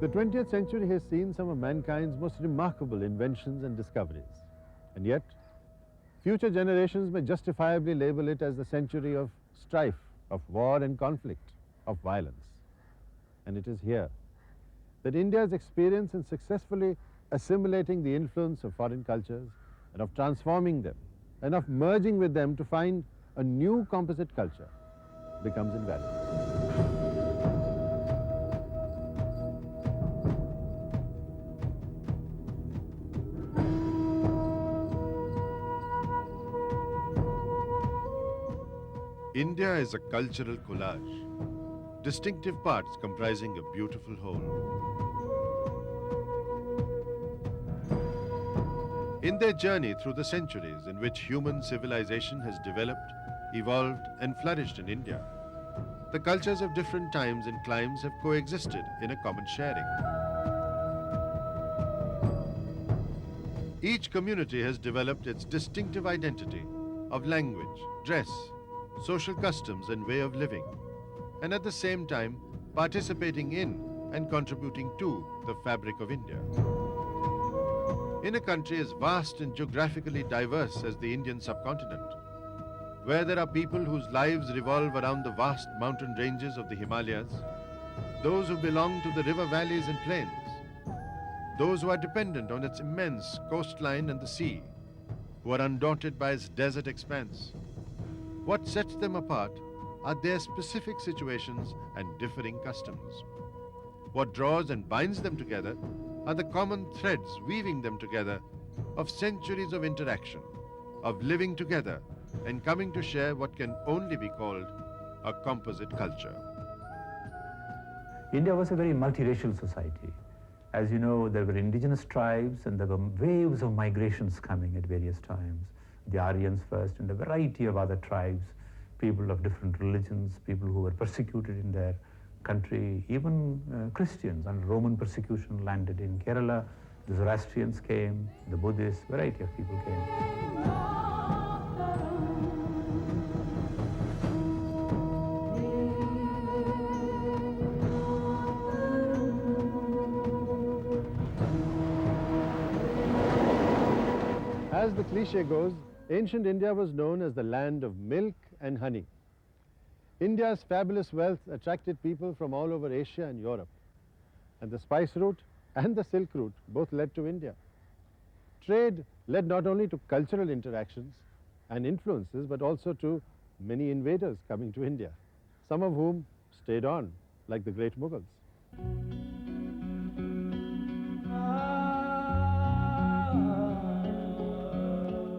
The 20th century has seen some of mankind's most remarkable inventions and discoveries. And yet, future generations may justifiably label it as the century of strife, of war and conflict, of violence. And it is here that India's experience in successfully assimilating the influence of foreign cultures and of transforming them and of merging with them to find a new composite culture becomes invaluable. India is a cultural collage, distinctive parts comprising a beautiful whole. In their journey through the centuries in which human civilization has developed, evolved and flourished in India, the cultures of different times and climes have coexisted in a common sharing. Each community has developed its distinctive identity of language, dress, social customs and way of living, and at the same time participating in and contributing to the fabric of India. In a country as vast and geographically diverse as the Indian subcontinent, where there are people whose lives revolve around the vast mountain ranges of the Himalayas, those who belong to the river valleys and plains, those who are dependent on its immense coastline and the sea, who are undaunted by its desert expanse, what sets them apart are their specific situations and differing customs. What draws and binds them together are the common threads weaving them together of centuries of interaction, of living together and coming to share what can only be called a composite culture. India was a very multiracial society. As you know, there were indigenous tribes and there were waves of migrations coming at various times. The Aryans first and a variety of other tribes, people of different religions, people who were persecuted in their country, even Christians under Roman persecution landed in Kerala. The Zoroastrians came, the Buddhists, variety of people came. As the cliche goes, ancient India was known as the land of milk and honey. India's fabulous wealth attracted people from all over Asia and Europe. And the spice route and the silk route both led to India. Trade led not only to cultural interactions and influences, but also to many invaders coming to India, some of whom stayed on, like the great Mughals.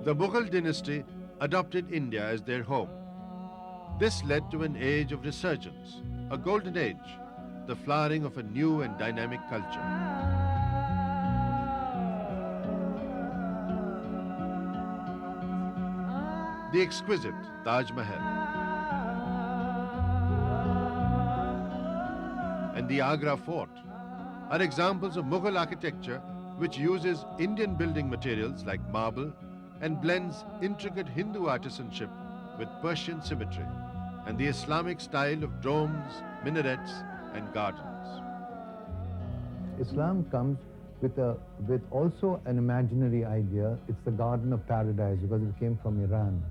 The Mughal dynasty adopted India as their home. This led to an age of resurgence, a golden age, the flowering of a new and dynamic culture. The exquisite Taj Mahal and the Agra Fort are examples of Mughal architecture which uses Indian building materials like marble and blends intricate Hindu artisanship with Persian symmetry and the Islamic style of domes, minarets and gardens. Islam comes with also an imaginary idea. It's the Garden of Paradise because it came from Iran.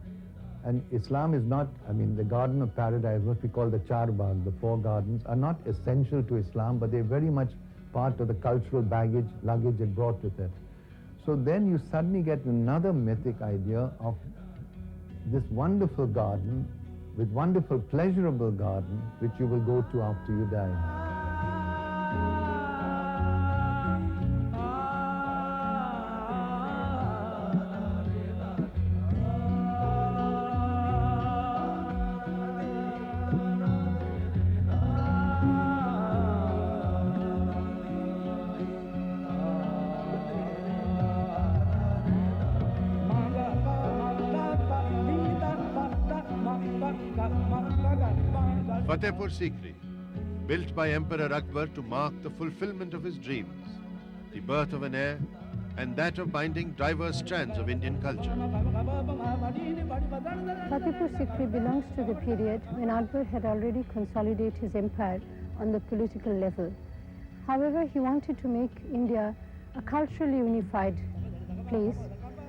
And Islam is not, the Garden of Paradise, what we call the Char Bagh, the four gardens, are not essential to Islam, but they're very much part of the cultural luggage it brought with it. So then you suddenly get another mythic idea of this wonderful garden, with wonderful pleasurable garden, which you will go to after you die. Fatehpur Sikri, built by Emperor Akbar to mark the fulfillment of his dreams, the birth of an heir, and that of binding diverse strands of Indian culture. Fatehpur Sikri belongs to the period when Akbar had already consolidated his empire on the political level. However, he wanted to make India a culturally unified place,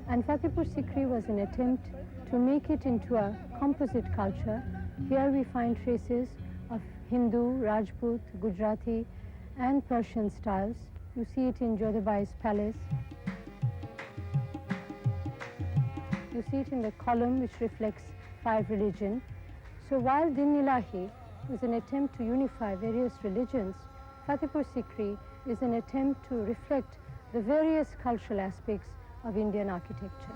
and Fatehpur Sikri was an attempt to make it into a composite culture. Here we find traces of Hindu, Rajput, Gujarati and Persian styles. You see it in Jodhabai's palace. You see it in the column which reflects 5 religions. So while Din Ilahi was an attempt to unify various religions, Fatehpur Sikri is an attempt to reflect the various cultural aspects of Indian architecture.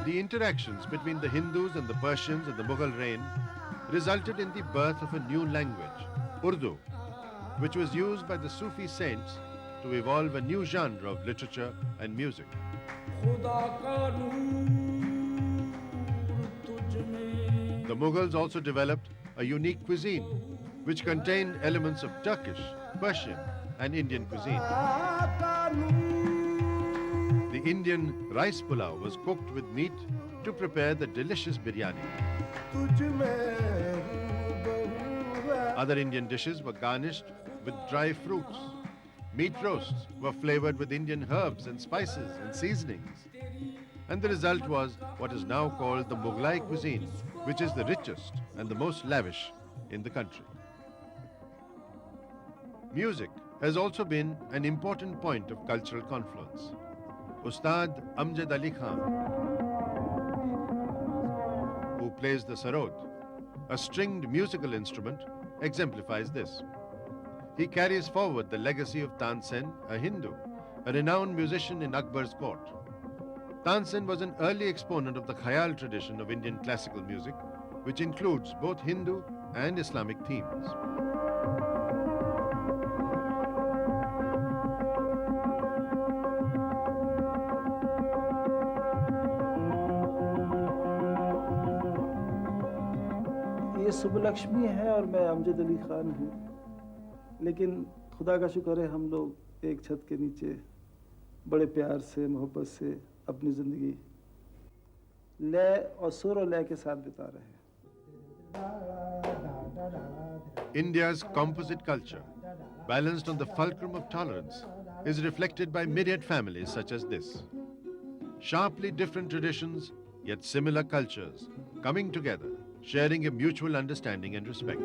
The interactions between the Hindus and the Persians in the Mughal reign resulted in the birth of a new language, Urdu, which was used by the Sufi saints to evolve a new genre of literature and music. The Mughals also developed a unique cuisine, which contained elements of Turkish, Persian and Indian cuisine. The Indian rice pulao was cooked with meat to prepare the delicious biryani. Other Indian dishes were garnished with dry fruits. Meat roasts were flavored with Indian herbs and spices and seasonings. And the result was what is now called the Mughlai cuisine, which is the richest and the most lavish in the country. Music has also been an important point of cultural confluence. Ustad Amjad Ali Khan, who plays the sarod, a stringed musical instrument, exemplifies this. He carries forward the legacy of Tansen, a Hindu, a renowned musician in Akbar's court. Tansen was an early exponent of the Khayal tradition of Indian classical music, which includes both Hindu and Islamic themes. ये सुबलक्ष्मी है और मैं अमजद अली खान हूँ, लेकिन खुदा का शुक्र है हम लोग एक छत के नीचे बड़े प्यार से मोहब्बत से अपनी ज़िंदगी लय और सुर और लय के साथ बिता रहे हैं. India's composite culture, balanced on the fulcrum of tolerance, is reflected by myriad families such as this. Sharply different traditions, yet similar cultures, coming together, sharing a mutual understanding and respect.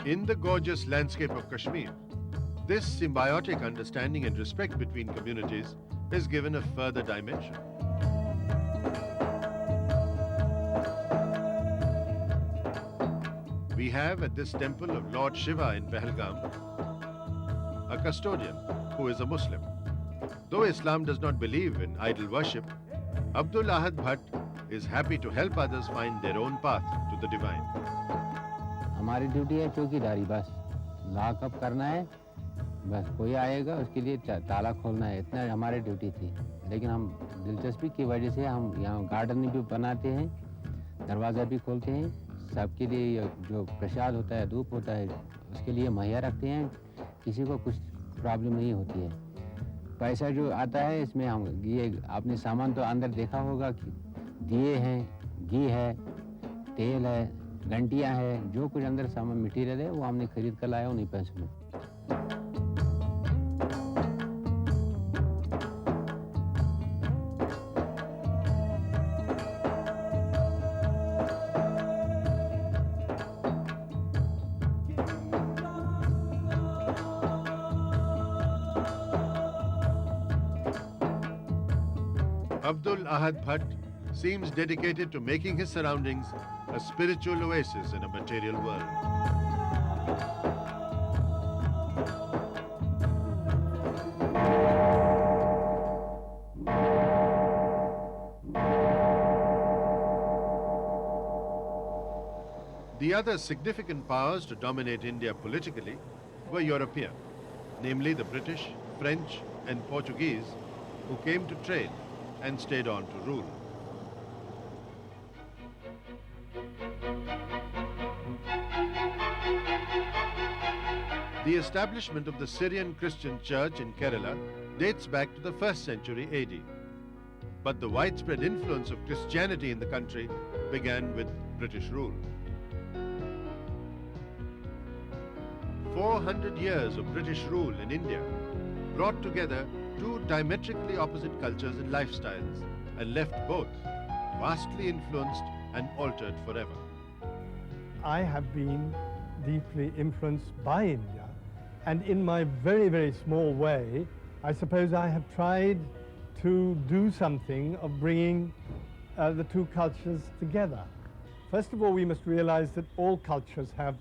In the gorgeous landscape of Kashmir, this symbiotic understanding and respect between communities is given a further dimension. We have at this temple of Lord Shiva in Pahalgam a custodian who is a Muslim. Though Islam does not believe in idol worship, Abdul Ahad Bhatt is happy to help others find their own path to the divine. हमारी duty है चौकीदारी, बस lockup करना है, बस कोई आएगा उसके लिए ताला खोलना है, इतना हमारी ड्यूटी थी. लेकिन हम दिलचस्पी की वजह से हम यहाँ गार्डन भी बनाते हैं, दरवाज़ा भी खोलते हैं, सबके लिए जो प्रसाद होता है, धूप होता है, उसके लिए मुहैया रखते हैं, किसी को कुछ प्रॉब्लम नहीं होती है. पैसा जो आता है इसमें हम ये आपने सामान तो अंदर देखा होगा कि दिए हैं, घी है, तेल है, घंटियां हैं, जो कुछ अंदर सामान मटेरियल है वो हमने खरीद कर लाया उन्हीं पैसों में. Abdul Ahad Bhatt seems dedicated to making his surroundings a spiritual oasis in a material world. The other significant powers to dominate India politically were European, namely the British, French and Portuguese, who came to trade and stayed on to rule. The establishment of the Syrian Christian Church in Kerala dates back to the 1st century AD. But the widespread influence of Christianity in the country began with British rule. 400 years of British rule in India brought together two diametrically opposite cultures and lifestyles and left both vastly influenced and altered forever. I have been deeply influenced by India, and in my very, very small way, I suppose I have tried to do something of bringing the two cultures together. First of all, we must realize that all cultures have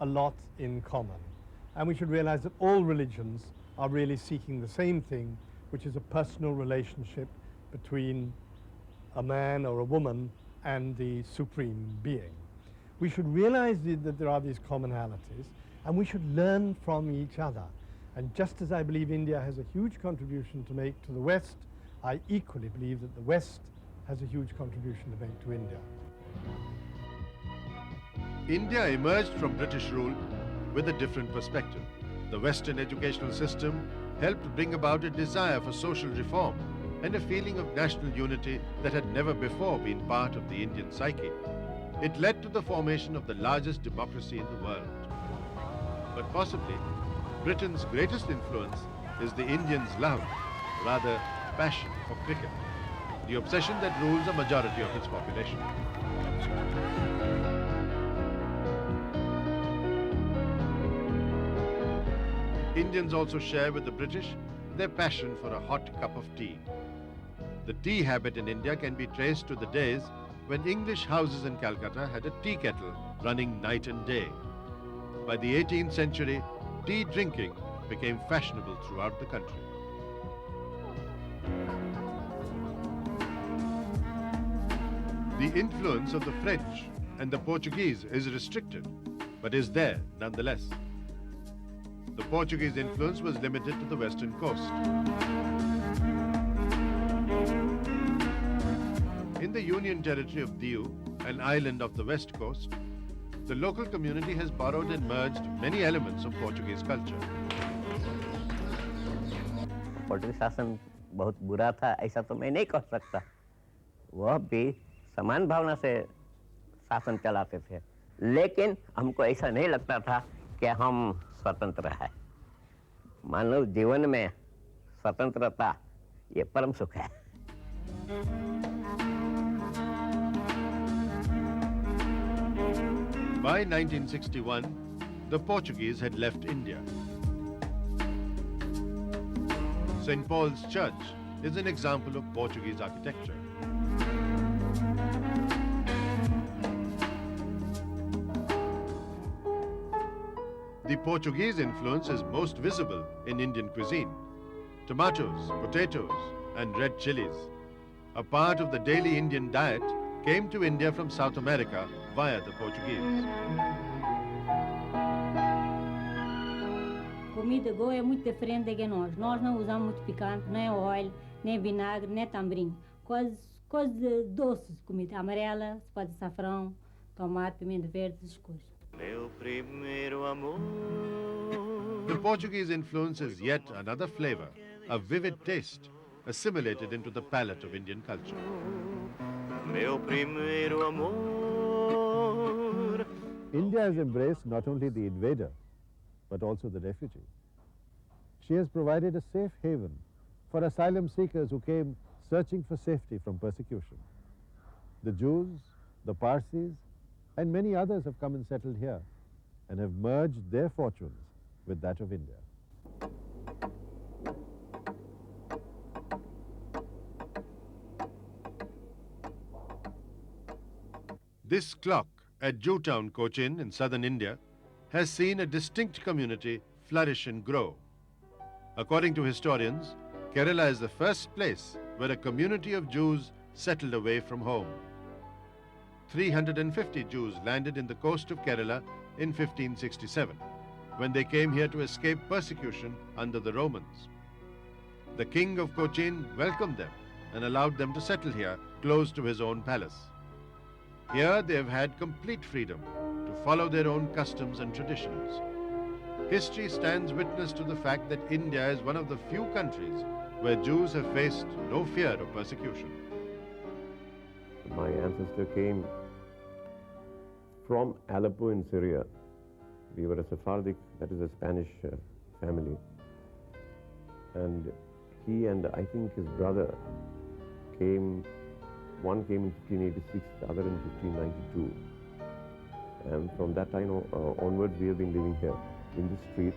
a lot in common, and we should realize that all religions are really seeking the same thing, which is a personal relationship between a man or a woman and the supreme being. We should realize that there are these commonalities, and we should learn from each other. And just as I believe India has a huge contribution to make to the West, I equally believe that the West has a huge contribution to make to India. India emerged from British rule with a different perspective. The Western educational system helped bring about a desire for social reform and a feeling of national unity that had never before been part of the Indian psyche. It led to the formation of the largest democracy in the world. But possibly, Britain's greatest influence is the Indians' love, rather passion for cricket, the obsession that rules a majority of its population. Indians also share with the British their passion for a hot cup of tea. The tea habit in India can be traced to the days when English houses in Calcutta had a tea kettle running night and day. By the 18th century, tea drinking became fashionable throughout the country. The influence of the French and the Portuguese is restricted, but is there nonetheless. The Portuguese influence was limited to the western coast. In the Union Territory of Diu, an island of the west coast, the local community has borrowed and merged many elements of Portuguese culture. Portuguese शासन बहुत बुरा था ऐसा तो मैं नहीं कह सकता, वह भी समान भावना से शासन चलाते थे, लेकिन हमको ऐसा नहीं लगता था कि हम स्वतंत्र हैं। मानव जीवन में स्वतंत्रता ये परम सुख है। By 1961, the Portuguese had left India. St. Paul's Church is an example of Portuguese architecture. The Portuguese influence is most visible in Indian cuisine. Tomatoes, potatoes, and red chilies, a part of the daily Indian diet, came to India from South America via the Portuguese. A comida goa é muito diferente de nós. Nós não usamos muito picante, nem óleo, nem vinagre, nem tambrinho. Coisas doces, comida amarela, se pode açafrão, tomate, pimenta verde, essas coisas. The Portuguese influence is yet another flavor, a vivid taste, assimilated into the palate of Indian culture. India has embraced not only the invader, but also the refugee. She has provided a safe haven for asylum seekers who came searching for safety from persecution. The Jews, the Parsis, and many others have come and settled here and have merged their fortunes with that of India. This clock at Jewtown, Cochin in southern India has seen a distinct community flourish and grow. According to historians, Kerala is the first place where a community of Jews settled away from home. 350 Jews landed in the coast of Kerala in 1567, when they came here to escape persecution under the Romans. The king of Cochin welcomed them and allowed them to settle here close to his own palace. Here they have had complete freedom to follow their own customs and traditions. history stands witness to the fact that India is one of the few countries where Jews have faced no fear of persecution. My ancestor came from Aleppo in Syria. We were a Sephardic, that is a Spanish family. And he and I think his brother came, one came in 1586, the other in 1592. And from that time onwards, we have been living here in this street.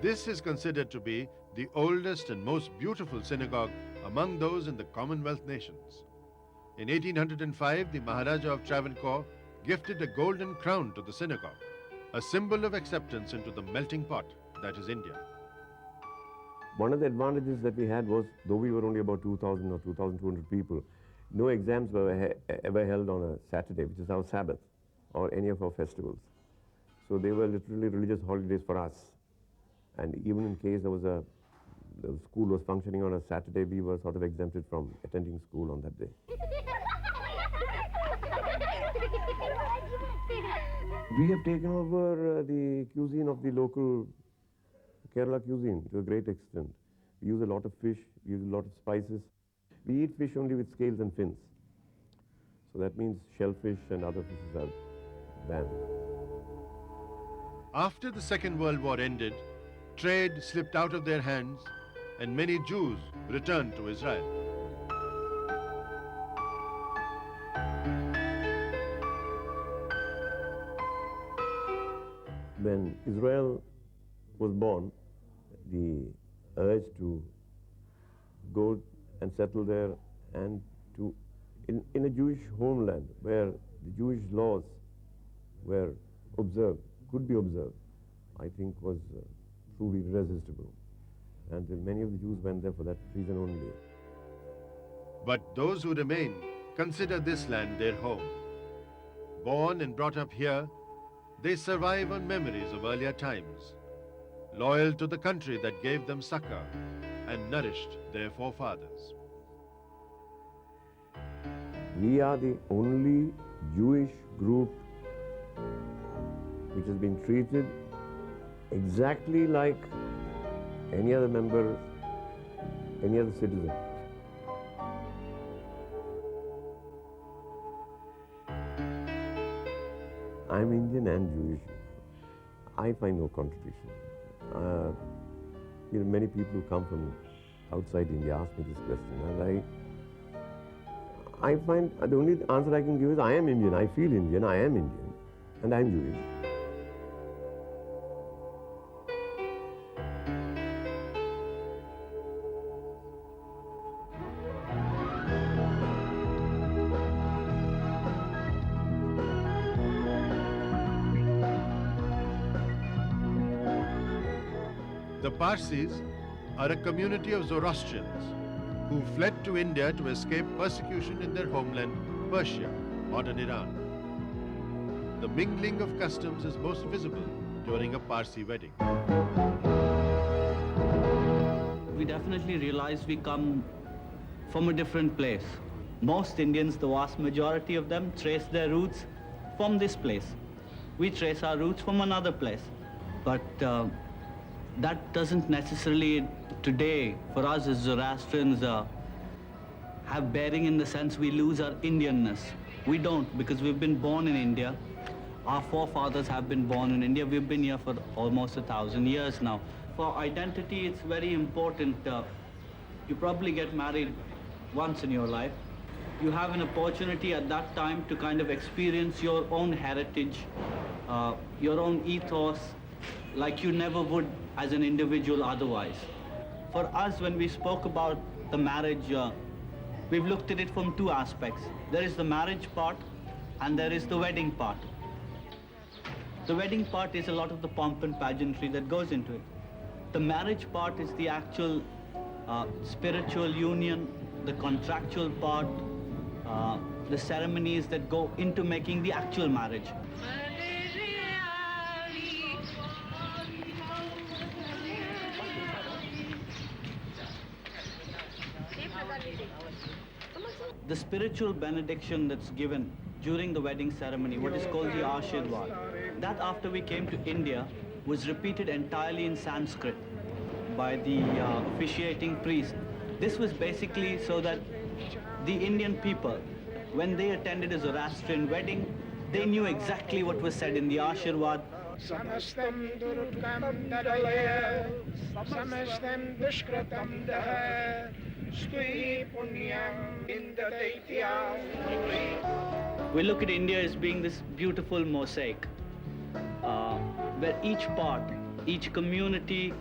This is considered to be the oldest and most beautiful synagogue among those in the Commonwealth nations. In 1805, the Maharaja of Travancore gifted a golden crown to the synagogue, a symbol of acceptance into the melting pot that is India. One of the advantages that we had was, though we were only about 2,000 or 2,200 people, no exams were ever held on a Saturday, which is our Sabbath, or any of our festivals. So they were literally religious holidays for us. And even in case the school was functioning on a Saturday, we were sort of exempted from attending school on that day. We have taken over the cuisine of the local Kerala cuisine to a great extent. We use a lot of fish, we use a lot of spices. We eat fish only with scales and fins. So that means shellfish and other fishes are banned. After the Second World War ended, trade slipped out of their hands and many Jews returned to Israel. When Israel was born, the urge to go and settle there and to, in a Jewish homeland where the Jewish laws were observed, could be observed, I think was truly irresistible. And many of the Jews went there for that reason only. But those who remain consider this land their home. Born and brought up here, they survive on memories of earlier times, loyal to the country that gave them succor and nourished their forefathers. We are the only Jewish group which has been treated exactly like any other member, any other citizen. I'm Indian and Jewish. I find no contradiction. Many people who come from outside India ask me this question, and I find the only answer I can give is I am Indian, I feel Indian, I am Indian, and I am Jewish. The Parsis are a community of Zoroastrians who fled to India to escape persecution in their homeland, Persia, modern Iran. The mingling of customs is most visible during a Parsi wedding. We definitely realize we come from a different place. Most Indians, the vast majority of them, trace their roots from this place. We trace our roots from another place. But that doesn't necessarily today, for us as Zoroastrians, have bearing in the sense we lose our Indianness. We don't, because we've been born in India. Our forefathers have been born in India. We've been here for almost 1,000 years now. For identity, it's very important. You probably get married once in your life. You have an opportunity at that time to kind of experience your own heritage, your own ethos, like you never would as an individual otherwise. For us, when we spoke about the marriage, we've looked at it from two aspects. There is the marriage part and there is the wedding part. The wedding part is a lot of the pomp and pageantry that goes into it. The marriage part is the actual spiritual union, the contractual part, the ceremonies that go into making the actual marriage. The spiritual benediction that's given during the wedding ceremony, what is called the Ashirwad. That after we came to India was repeated entirely in Sanskrit by the officiating priest. This was basically so that the Indian people, when they attended a Zoroastrian wedding, they knew exactly what was said in the Ashirwad. Samastam durukam nadaye, samastam dushkratam daha, stui punyam indadaityam. We look at India as being this beautiful mosaic, where each part, each community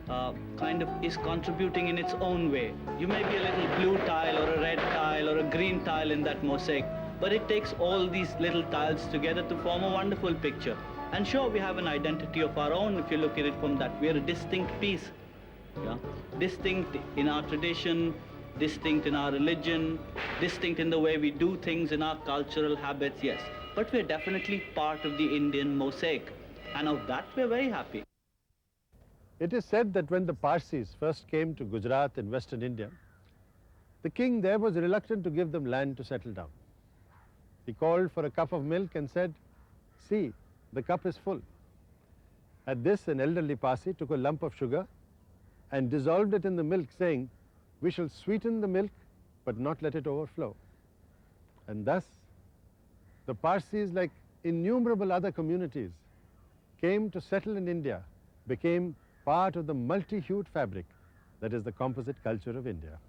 kind of is contributing in its own way. You may be a little blue tile or a red tile or a green tile in that mosaic, but it takes all these little tiles together to form a wonderful picture. And sure, we have an identity of our own if you look at it from that. We are a distinct piece, yeah? Distinct in our tradition, distinct in our religion, distinct in the way we do things, in our cultural habits, yes. But we're definitely part of the Indian mosaic, and of that we're very happy. It is said that when the Parsis first came to Gujarat in Western India, the king there was reluctant to give them land to settle down. He called for a cup of milk and said, "See, the cup is full." At this, an elderly Parsi took a lump of sugar and dissolved it in the milk, saying, "We shall sweeten the milk, but not let it overflow." And thus, the Parsis, like innumerable other communities, came to settle in India, became part of the multi-hued fabric that is the composite culture of India.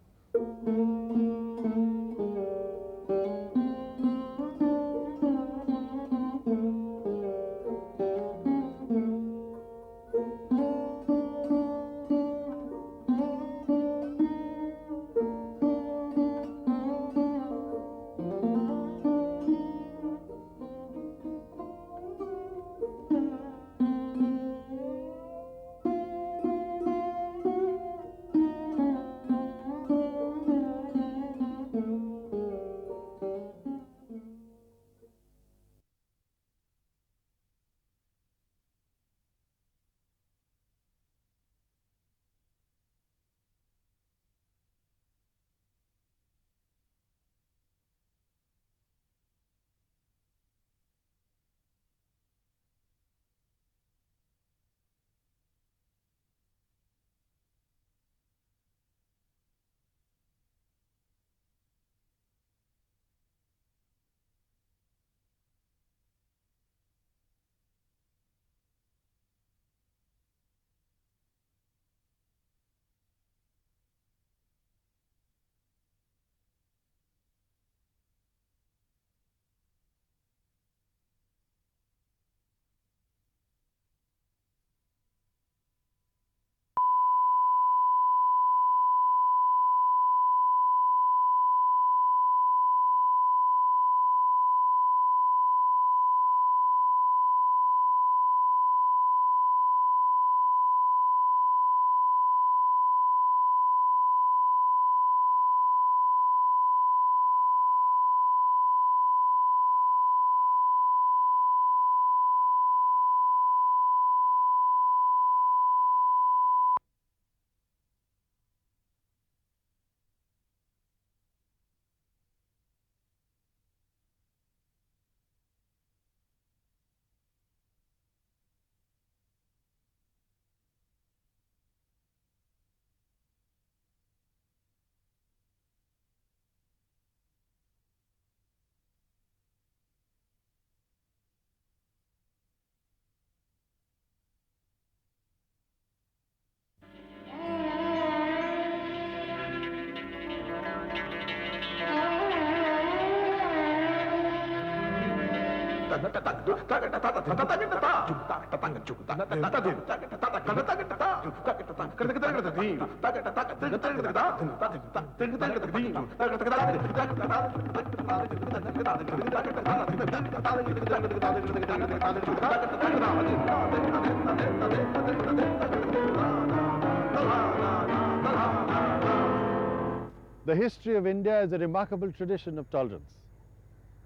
The history of India is a remarkable tradition of tolerance.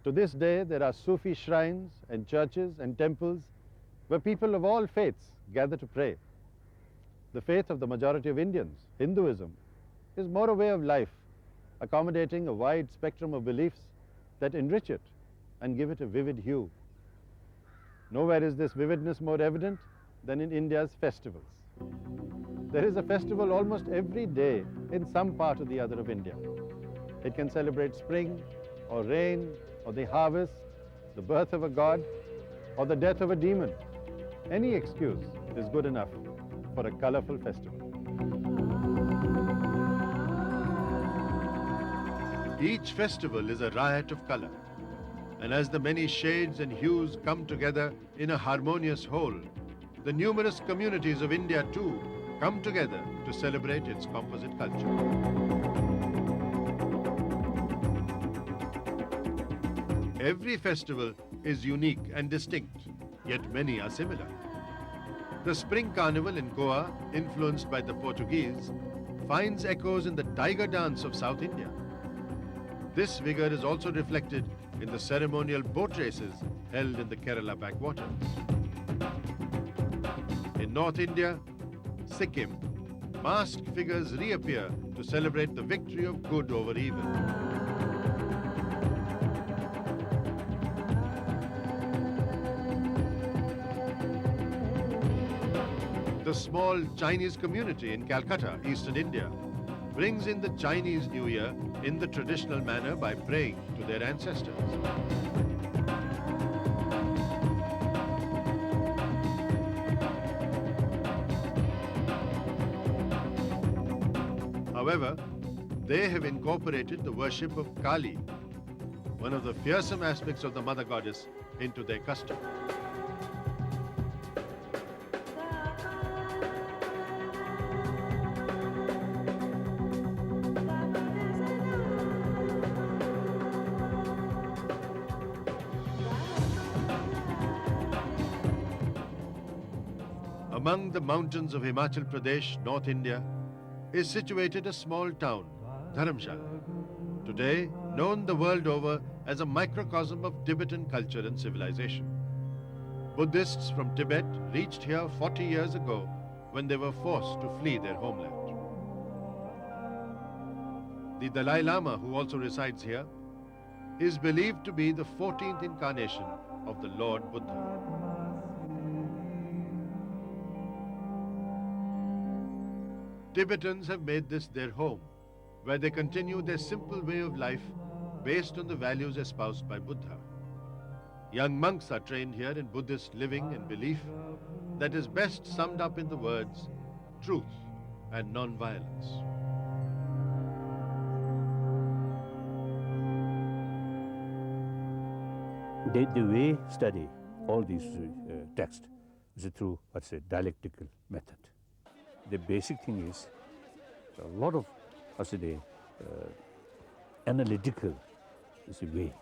To this day, there are Sufi shrines and churches and temples where people of all faiths gather to pray. The faith of the majority of Indians, Hinduism, is more a way of life, accommodating a wide spectrum of beliefs that enrich it and give it a vivid hue. Nowhere is this vividness more evident than in India's festivals. There is a festival almost every day in some part or the other of India. It can celebrate spring, or rain, or the harvest, the birth of a god, or the death of a demon. Any excuse is good enough for a colorful festival. Each festival is a riot of color. And as the many shades and hues come together in a harmonious whole, the numerous communities of India too come together to celebrate its composite culture. Every festival is unique and distinct, yet many are similar. The Spring Carnival in Goa, influenced by the Portuguese, finds echoes in the tiger dance of South India. This vigor is also reflected in the ceremonial boat races held in the Kerala backwaters. In North India, Sikkim, masked figures reappear to celebrate the victory of good over evil. The small Chinese community in Calcutta, Eastern India, brings in the Chinese New Year in the traditional manner by praying to their ancestors. However, they have incorporated the worship of Kali, one of the fearsome aspects of the mother goddess, into their custom. Among the mountains of Himachal Pradesh, North India, is situated a small town, Dharamshala, today known the world over as a microcosm of Tibetan culture and civilization. Buddhists from Tibet reached here 40 years ago when they were forced to flee their homeland. The Dalai Lama, who also resides here, is believed to be the 14th incarnation of the Lord Buddha. Tibetans have made this their home, where they continue their simple way of life based on the values espoused by Buddha. Young monks are trained here in Buddhist living and belief that is best summed up in the words truth and non-violence. The way study all these texts is through what's a dialectical method. The basic thing is a lot of analytical way,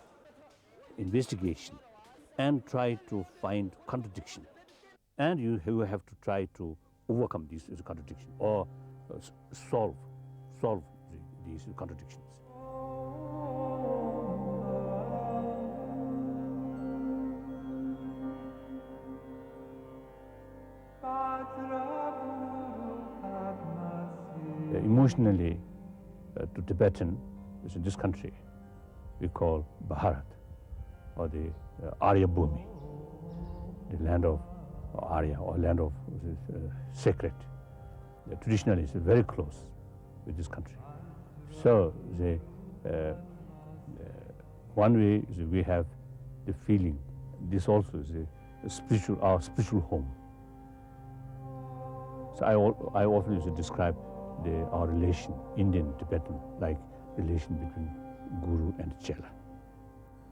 investigation, and try to find contradiction. And you have to try to overcome these contradictions or solve these contradictions. Emotionally, to Tibetan, is in this country, we call Bharat, or the Arya Bhumi, the land of Arya, or land of sacred. Traditionally, it's very close with this country. So, one way is we have the feeling, this also is our spiritual home. So I often used to describe our relation, Indian-Tibetan, like relation between Guru and Chela.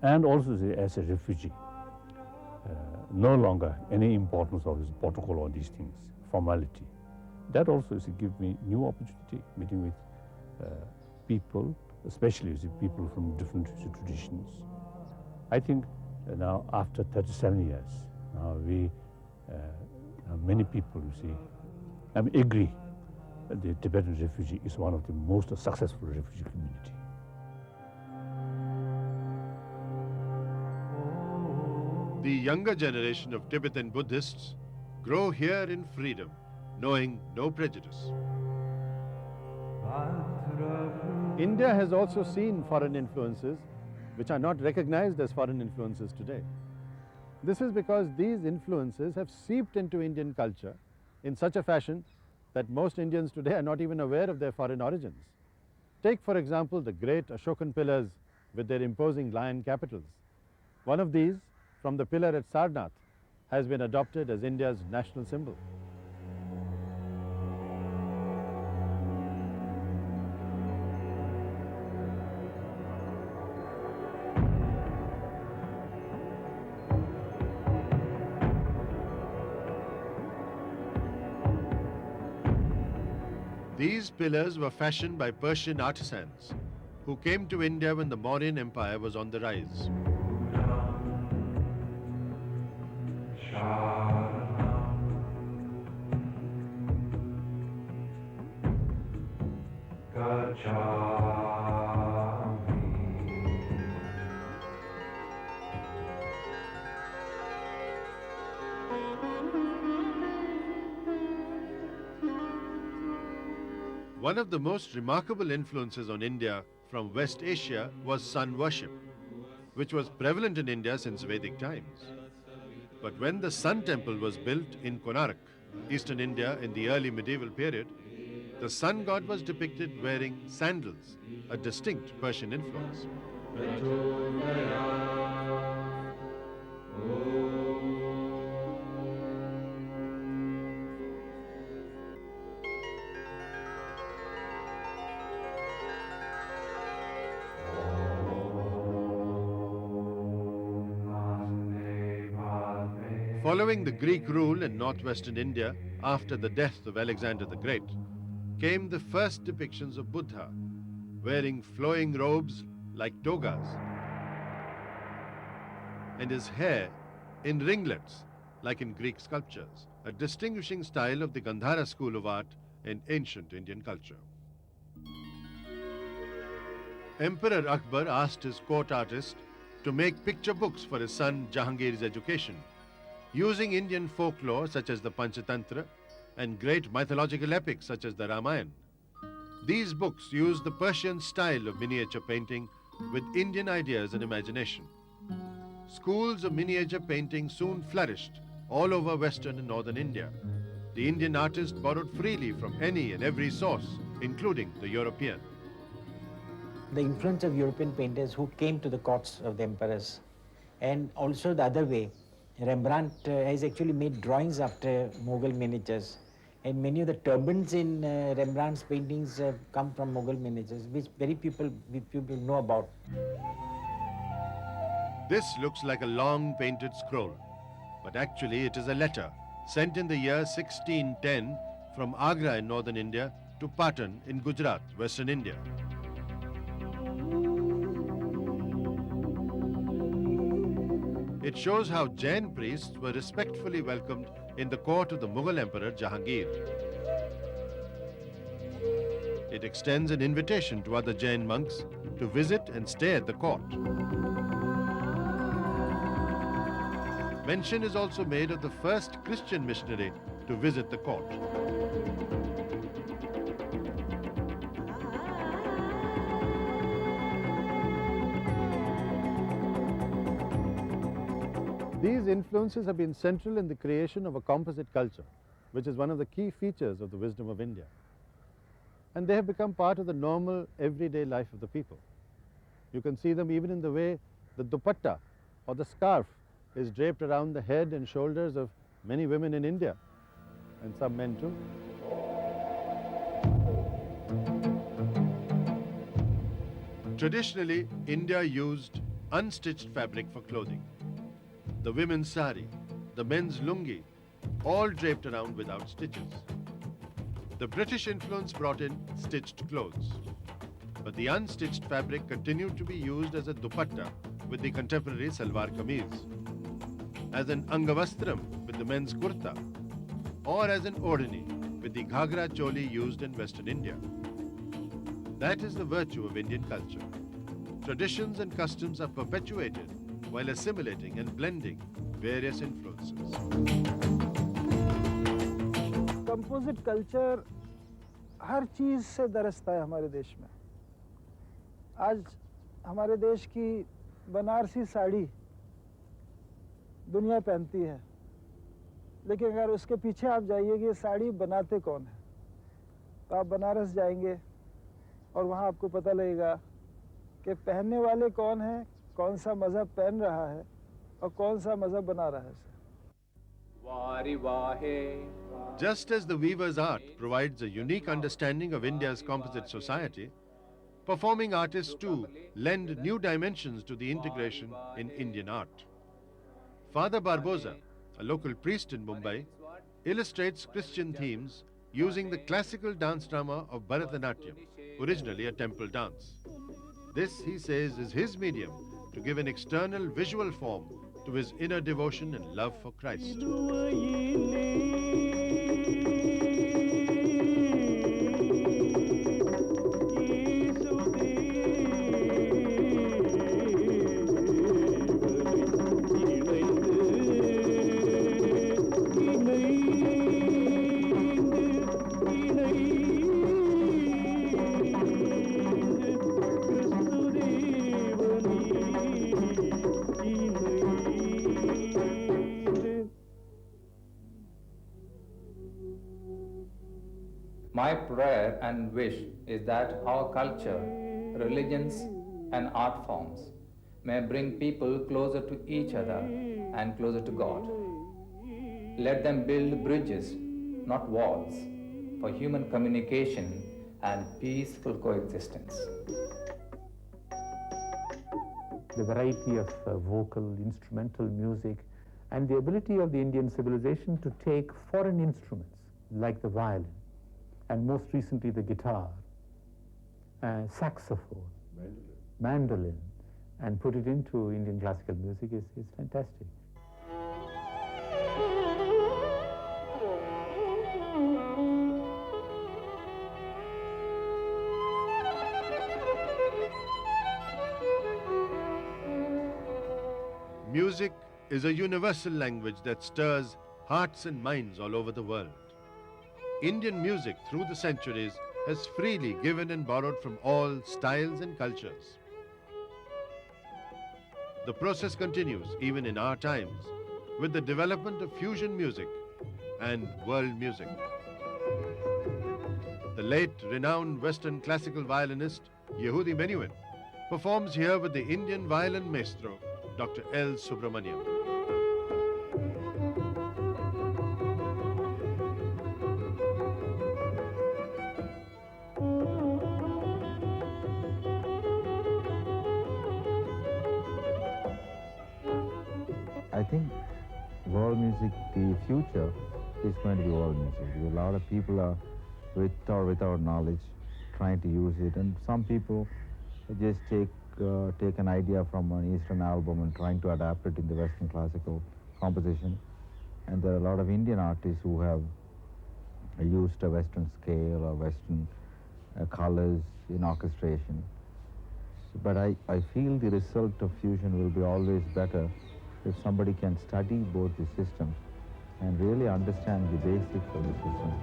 And also as a refugee, no longer any importance of this protocol or these things, formality. That also is to give me new opportunity, meeting with people, especially people from different traditions. I think now after 37 years, many people, agree that the Tibetan refugee is one of the most successful refugee community. The younger generation of Tibetan Buddhists grow here in freedom, knowing no prejudice. India has also seen foreign influences which are not recognized as foreign influences today. This is because these influences have seeped into Indian culture in such a fashion that most Indians today are not even aware of their foreign origins. Take, for example, the great Ashokan pillars with their imposing lion capitals. One of these, from the pillar at Sarnath, has been adopted as India's national symbol. These pillars were fashioned by Persian artisans who came to India when the Mauryan Empire was on the rise. One of the most remarkable influences on India from West Asia was sun worship, which was prevalent in India since Vedic times. But when the Sun Temple was built in Konark, eastern India in the early medieval period, the sun god was depicted wearing sandals, a distinct Persian influence. Following the Greek rule in northwestern India after the death of Alexander the Great, came the first depictions of Buddha, wearing flowing robes like togas, and his hair in ringlets like in Greek sculptures, a distinguishing style of the Gandhara school of art in ancient Indian culture. Emperor Akbar asked his court artist to make picture books for his son Jahangir's education, using Indian folklore such as the Panchatantra and great mythological epics such as the Ramayana. These books use the Persian style of miniature painting with Indian ideas and imagination. Schools of miniature painting soon flourished all over western and northern India. The Indian artist borrowed freely from any and every source, including the European. The influence of European painters who came to the courts of the emperors, and also the other way, Rembrandt has actually made drawings after Mughal miniatures, and many of the turbans in Rembrandt's paintings come from Mughal miniatures, which very people know about. This looks like a long painted scroll, but actually it is a letter sent in the year 1610 from Agra in northern India to Patan in Gujarat, western India. It shows how Jain priests were respectfully welcomed in the court of the Mughal Emperor Jahangir. It extends an invitation to other Jain monks to visit and stay at the court. Mention is also made of the first Christian missionary to visit the court. These influences have been central in the creation of a composite culture, which is one of the key features of the wisdom of India. And they have become part of the normal, everyday life of the people. You can see them even in the way the dupatta or the scarf is draped around the head and shoulders of many women in India, and some men too. Traditionally, India used unstitched fabric for clothing. The women's sari, the men's lungi, all draped around without stitches. The British influence brought in stitched clothes, but the unstitched fabric continued to be used as a dupatta with the contemporary salwar kameez, as an angavastram with the men's kurta, or as an odhani with the ghagra choli used in Western India. That is the virtue of Indian culture. Traditions and customs are perpetuated while assimilating and blending various influences. Composite culture हर चीज़ से दरसता है हमारे देश में. आज हमारे देश की बनारसी साड़ी दुनिया पहनती है, लेकिन अगर उसके पीछे आप जाइए कि ये साड़ी बनाते कौन है, तो आप बनारस जाएंगे और वहाँ आपको पता लगेगा कि पहनने वाले कौन हैं, कौन सा मज़हब पहन रहा है और कौन सा मज़हब बना रहा है उसे। Just as the weaver's art provides a unique understanding of India's composite society, performing artists too lend new dimensions to the integration in Indian art. Father Barbosa, a local priest in Mumbai, illustrates Christian themes using the classical dance drama of Bharatanatyam, originally a temple dance. This, he says, is his medium to give an external visual form to his inner devotion and love for Christ. My prayer and wish is that our culture, religions, and art forms may bring people closer to each other and closer to God. Let them build bridges, not walls, for human communication and peaceful coexistence. The variety of vocal, instrumental music, and the ability of the Indian civilization to take foreign instruments like the violin, and most recently the guitar, saxophone, mandolin, and put it into Indian classical music is fantastic. Music is a universal language that stirs hearts and minds all over the world. Indian music through the centuries has freely given and borrowed from all styles and cultures. The process continues even in our times with the development of fusion music and world music. The late renowned Western classical violinist Yehudi Menuhin performs here with the Indian violin maestro Dr. L. Subramaniam. I think world music, the future is going to be world music. Because a lot of people are, with or without knowledge, trying to use it, and some people just take an idea from an Eastern album and trying to adapt it in the Western classical composition. And there are a lot of Indian artists who have used a Western scale or Western colors in orchestration. But I feel the result of fusion will be always better if somebody can study both the systems and really understand the basics of the system.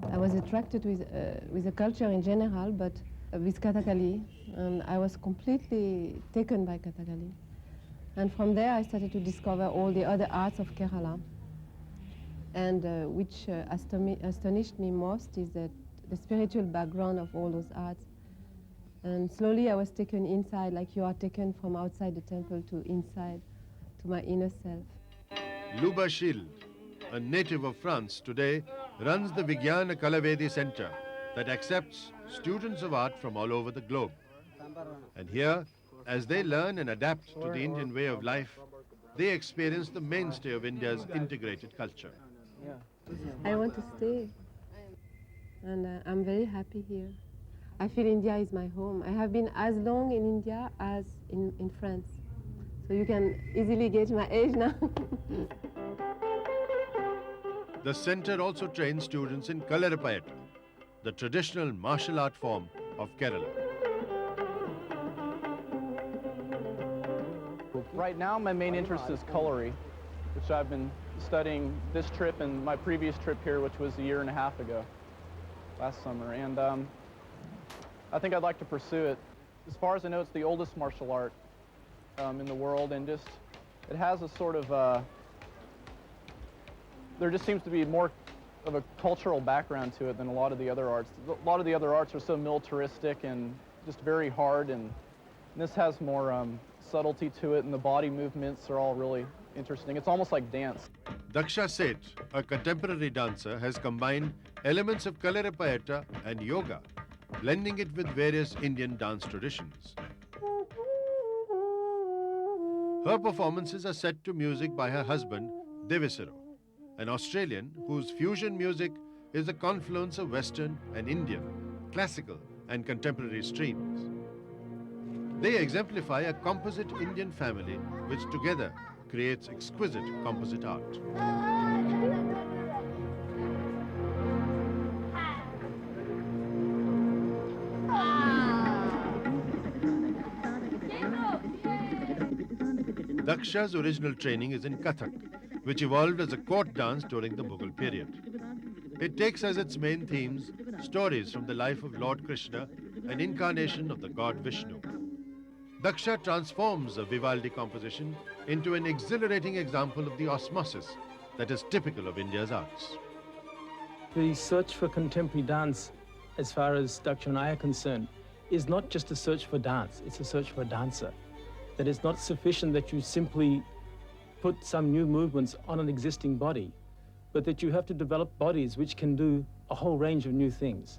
I was attracted with the culture in general, but with Kathakali, and I was completely taken by Kathakali. And from there I started to discover all the other arts of Kerala. And which astonished me most is that the spiritual background of all those arts. And slowly I was taken inside, like you are taken from outside the temple to inside, to my inner self. Luba Schild, a native of France, today runs the Vigyana Kalavedi Center that accepts students of art from all over the globe. And here, as they learn and adapt to the Indian way of life, they experience the mainstay of India's integrated culture. I want to stay, and I'm very happy here. I feel India is my home. I have been as long in India as in France. So you can easily gauge my age now. The center also trains students in Kalaripayattu, the traditional martial art form of Kerala. Right now, my main interest is colory, which I've been studying this trip and my previous trip here, which was a year and a half ago, last summer. And I think I'd like to pursue it. As far as I know, it's the oldest martial art in the world, and just it has a sort of there just seems to be more of a cultural background to it than a lot of the other arts. A lot of the other arts are so militaristic and just very hard, and this has more subtlety to it, and the body movements are all really interesting. It's almost like dance. Daksha Seth, a contemporary dancer, has combined elements of Kalaripayattu and yoga, blending it with various Indian dance traditions. Her performances are set to music by her husband, Devisaro, an Australian whose fusion music is the confluence of Western and Indian, classical and contemporary streams. They exemplify a composite Indian family which together creates exquisite composite art. Daksha's original training is in Kathak, which evolved as a court dance during the Mughal period. It takes as its main themes stories from the life of Lord Krishna, an incarnation of the god Vishnu. Daksha transforms a Vivaldi composition into an exhilarating example of the osmosis that is typical of India's arts. The search for contemporary dance, as far as Daksha and I are concerned, is not just a search for dance, it's a search for a dancer. That it's not sufficient that you simply put some new movements on an existing body, but that you have to develop bodies which can do a whole range of new things.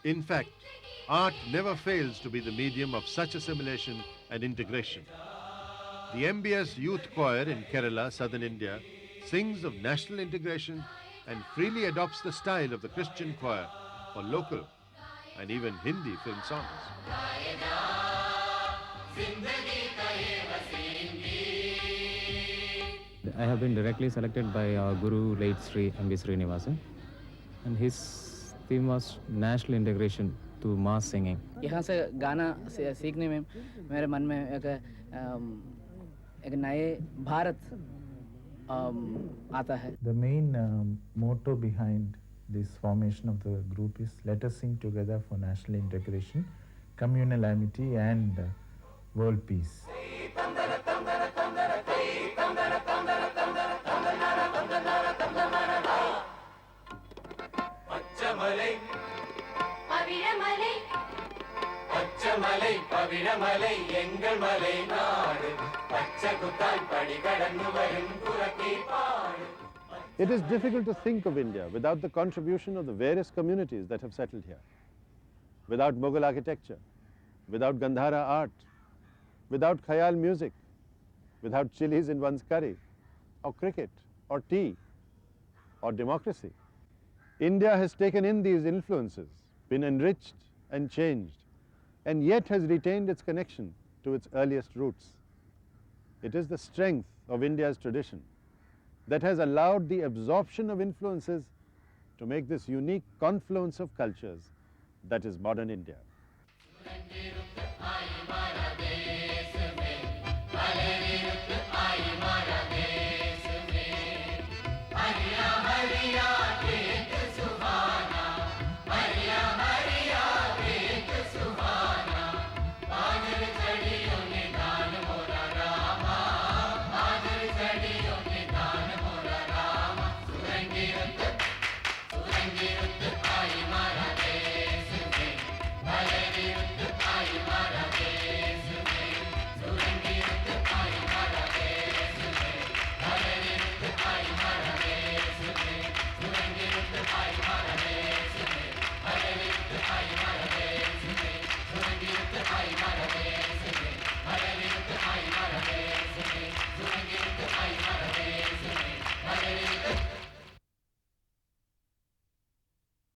In fact, art never fails to be the medium of such assimilation and integration. The MBS Youth Choir in Kerala, southern India, sings of national integration and freely adopts the style of the Christian choir for local and even Hindi film songs. I have been directly selected by our guru, late Sri M.B. Srinivasan, and his theme was national integration through mass singing. यहाँ से गाना सीखने में मेरे मन में एक नए भारत आता है. The main motto behind this formation of the group is let us sing together for national integration, communal amity and world peace. It is difficult to think of India without the contribution of the various communities that have settled here. Without Mughal architecture, without Gandhara art, without Khayal music, without chilies in one's curry, or cricket, or tea, or democracy. India has taken in these influences, been enriched and changed, and yet has retained its connection to its earliest roots. It is the strength of India's tradition that has allowed the absorption of influences to make this unique confluence of cultures that is modern India.